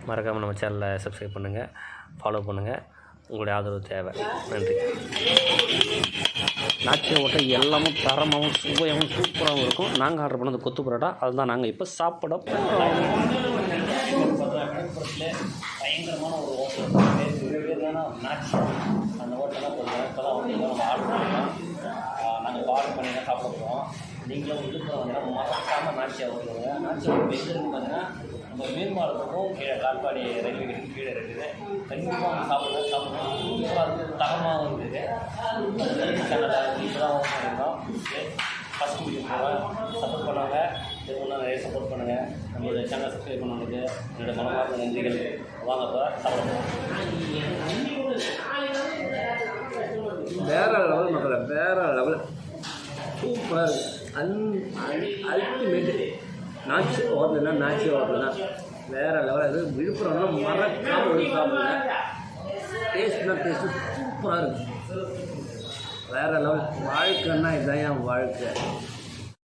மறக்காமல் நம்ம சேனலை சப்ஸ்கிரைப் பண்ணுங்கள், ஃபாலோ பண்ணுங்கள். உங்களுடைய ஆதரவு தேவை. நன்றி. நாச்சி ஓட்டை எல்லாமும் தரமாகவும் சுவையாகவும் சூப்பராகவும் இருக்கும். நாங்கள் ஆர்டர் பண்ணது கொத்து பரோட்டா, அதுதான் நாங்கள் இப்போ சாப்பிட போகிறோம். பயங்கரமான ஒரு ஹோட்டல் நாச்சி, அந்த ஹோட்டலாம் கொஞ்சம் இப்போ தான் வந்து நம்ம ஆர்டர் பண்ணலாம். நாங்கள் ஆர்டர் பண்ணி தான் சாப்பிட போகிறோம். நீங்களும் விழுப்புரம் வந்தீங்கன்னா மறக்காமல் நாச்சியாக வருவாங்க. நாச்சியாக எங்கே இருக்குன்னு பார்த்தீங்கன்னா நம்ம மேம்பாலத்துக்கும் கீழே காட்பாடி ரயில்வே கேட்டுக்கு கீழே இருக்குது. கண்டிப்பாக அவங்க சாப்பிடணும் சூப்பராக இருக்குது, தரமாகவும் இருக்குது. சேனலில் இப்போ தான் ஓப்பன் பண்ணியிருக்கோம். ஃபஸ்ட்டு வீடியோ போகிறேன். சப்போர்ட் பண்ணுவாங்க, இதுக்கு நிறைய சப்போர்ட் பண்ணுங்கள். நம்மளுடைய சேனலை சப்ஸ்கிரைப் பண்ணவங்களுக்கு என்னோடய மனமார்ந்த நன்றிகள். வாங்க இப்போ சாப்பிடுவோம். வேறு லெவல் மக்கள, வேறு லெவல் சூப்பராக இருக்குது. அல்டிமேட்டு நாச்சி ஹோட்டல்னா நாச்சி ஹோட்டல் தான் வேறு லெவலாக இருக்குது. விழுப்புரம்னா மறக்காமல் ஒரு சாப்பிடுங்க. டேஸ்ட்னா டேஸ்ட்டு சூப்பராக இருக்குது, வேறு லெவல். வாழ்க்கைன்னா இதுதான் என் வாழ்க்கை.